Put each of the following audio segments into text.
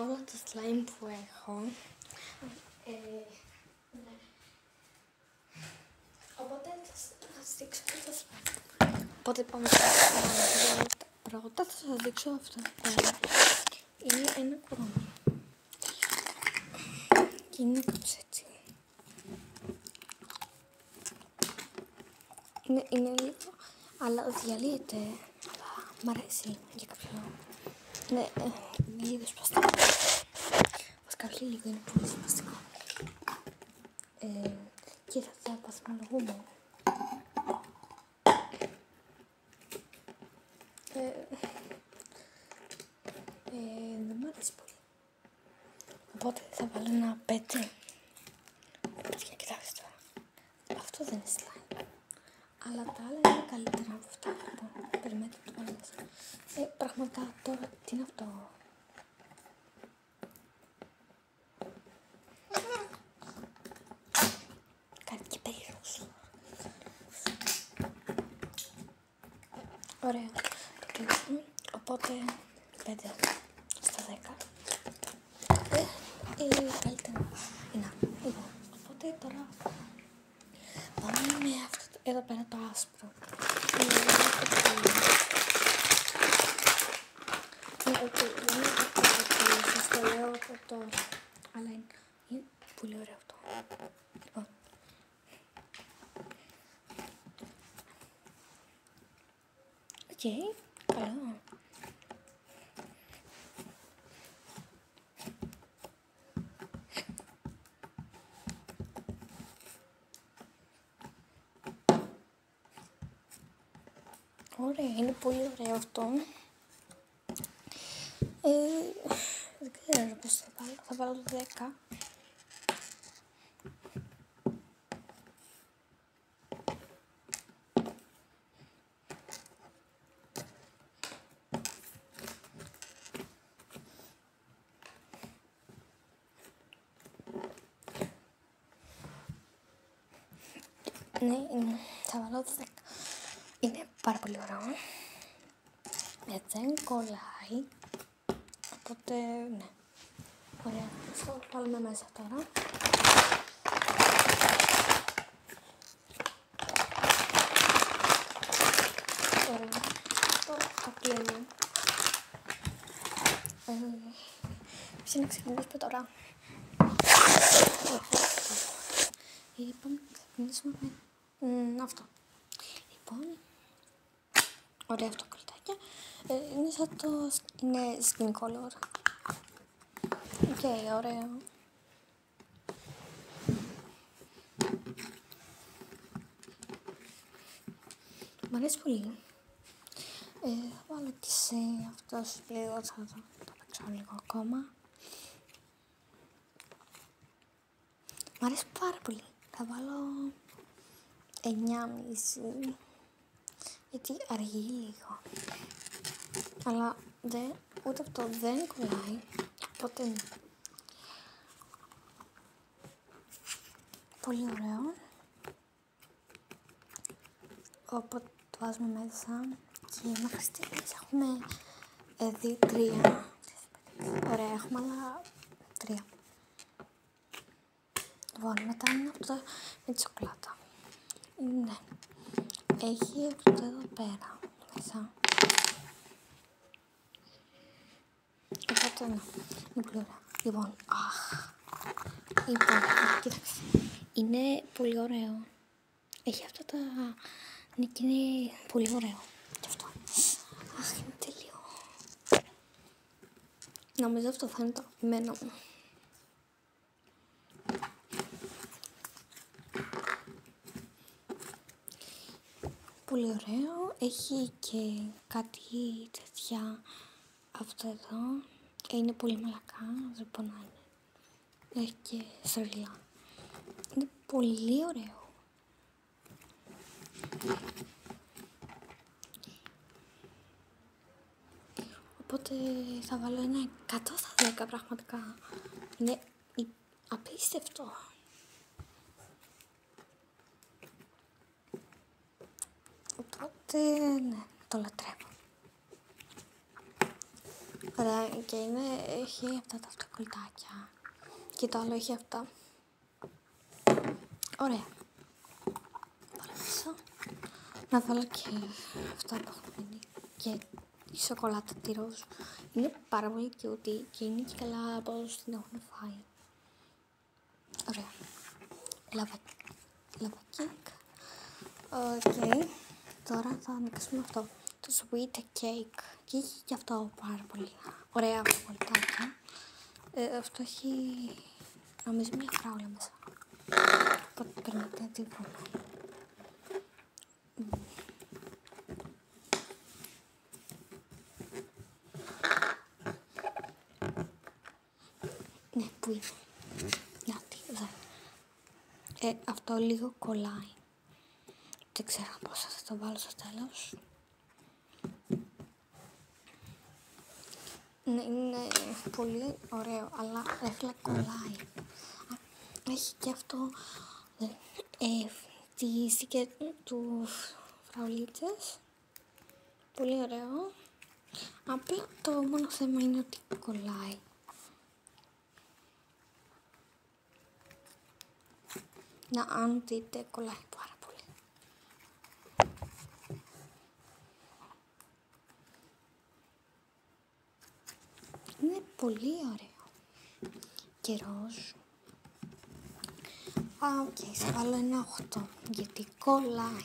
όλα τα slime που έχω. Ναι. Οπότε θα σας δείξω και τα slime. Οπότε πάμε πρώτα θα σας δείξω αυτό. Είναι ένα κορώνι. Και είναι κάπως έτσι. Είναι λίγο, αλλά διαλύεται. Μ' αρέσει για κάποιο λόγο. Είναι λίγο σπαστικό. Βασικά όχι λίγο, είναι πολύ σπαστικό. Και θα βαθμολογούμε. Δεν μ' αρέσει πολύ. Οπότε θα βάλω ένα 5. Για κοιτάξτε τώρα. Αυτό δεν είναι slime. Αλλά τα άλλα είναι καλύτερα από αυτά. Λοιπόν, περιμένετε το βάλω μέσα. Πραγματικά τώρα τι είναι αυτό. Κάτι και περίεργο. Ωραία. Το κλείσουμε. Οπότε 5 στα 10. Καλύτερα. Είναι. Λοιπόν, οπότε τώρα πάμε με αυτό εδώ πέρα το άσπρο. Σας το λέω από τώρα. Αλλά είναι πολύ ωραίο αυτό. Λοιπόν. Οκ, καλό. Ωραία, είναι πολύ ωραίο αυτό. Δεν ξέρω πώς θα βάλω. Θα βάλω το 10. Ναι, θα βάλω το 10. Είναι πάρα πολύ ωραίο. Δεν κολλάει. Οπότε, ναι. Ωραία, θα το βάλουμε μέσα τώρα. Ωραία. Τώρα θα κλείνω. Ποιος να ξεκινήσουμε τώρα. Λοιπόν, ξεκινήσουμε με αυτό. Λοιπόν, ωραία αυτό κολλητάκια. Είναι σαν το... είναι skin color. Οκ, ωραίο. Μ' αρέσει πολύ. Θα βάλω και σε αυτό λίγο, θα το παίξω λίγο ακόμα. Μ' αρέσει πάρα πολύ. Θα βάλω 9,5. Γιατί αργεί λίγο. Αλλά ούτε αυτό δεν κολλάει. Οπότε είναι πολύ ωραίο. Οπότε το βάζουμε μέσα. Και μέχρι στιγμής έχουμε 2-3. Ωραία, έχουμε άλλα 3. Λοιπόν, μετά είναι αυτό με τη σοκολάτα. Ναι. Έχει αυτό εδώ πέρα μέσα. Οπότε ναι, είναι πολύ ωραία. Λοιπόν, κοίταξε. Είναι πολύ ωραίο. Έχει αυτά τα... ναι, και είναι πολύ ωραίο. Και αυτό. Είναι τέλειο. Νομίζω αυτό θα είναι το αγαπημένο μου. Πολύ ωραίο. Έχει και κάτι τέτοια αυτό εδώ. Είναι πολύ μαλακά, δεν πονάει. Έχει και σερλιά. Είναι πολύ ωραίο. Οπότε θα βάλω ένα 100 στα 10 πραγματικά. Είναι απίστευτο. Οπότε, ναι, το λατρεύω. Ωραία, και έχει αυτά τα αυτοκολλητάκια. Και το άλλο έχει αυτά. Ωραία. Βάλω μέσα. Να βάλω και αυτά που έχω μείνει. Και η σοκολάτα τη ροζ. Είναι πάρα πολύ cute και είναι και καλά πώς την έχουν φάει. Ωραία. Λαβακίκ. Οκ. Τώρα θα ανοίξουμε αυτό. Το sweet cake. Και έχει και αυτό πάρα πολύ ωραία αυτοκολλητάκια. Αυτό έχει νομίζω μια φράουλα μέσα. Οπότε πρέπει να τη βρούμε. Ναι, πού είναι. Γιατί, αυτό λίγο κολλάει. Δεν ξέρω πώς θα το βάλω στο τέλος. Ναι, είναι πολύ ωραίο, αλλά έφυλα κολλάει. Έχει και αυτό τη στικέ του φραουλίτσες. Πολύ ωραίο. Απλά το μόνο θέμα είναι ότι κολλάει. Να, αν δείτε, κολλάει πάρα πολύ. Είναι πολύ ωραίο. Και ροζ. Οκ, θα βάλω ένα 8, γιατί κολλάει.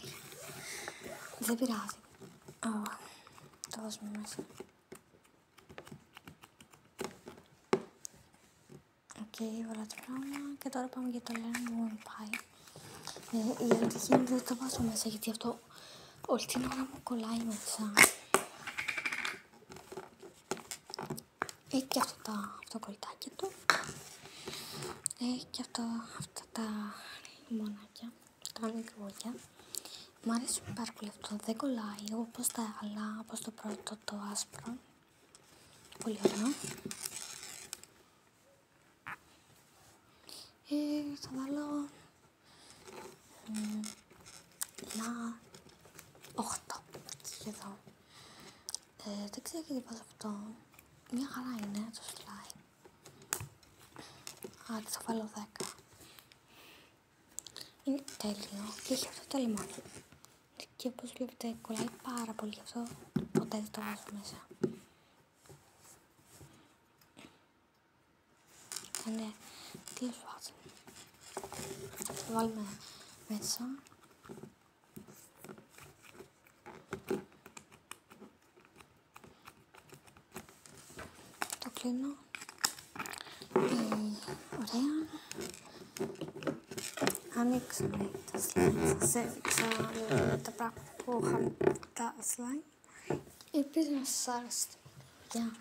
Δεν πειράζει. Το βάζουμε μέσα. Οκ, βάλα το πράγμα και τώρα πάμε για το lemon pie. Η αλήθεια είναι δεν το βάζω μέσα, γιατί αυτό όλη την ώρα μου κολλάει μέσα. Έχει και αυτά τα αυτοκολλητάκια του. Έχει και αυτά τα λιμονάκια, τα μικρούλια. Μ' αρέσει πάρα πολύ αυτό, δεν κολλάει όπως τα άλλα, όπως το πρώτο, το άσπρο. Πολύ ωραίο. Θα βάλω ένα 8 εδώ. Δεν ξέρω γιατί βάζω αυτό. Μια χαρά είναι το slime. Άρα θα βάλω 10. Είναι τέλειο και έχει αυτό το λιμόνι. Και όπως βλέπετε κολλάει πάρα πολύ, αυτό ποτέ δεν το βάζω μέσα. Ναι, τέλος πάντων. Θα βάλουμε μέσα. Το κλείνω. Ωραία. Ανοίξαμε τα slime. Σας έδειξα τα πράγματα που είχαμε τα slime. Ελπίζω να σας άρεσε. Γεια.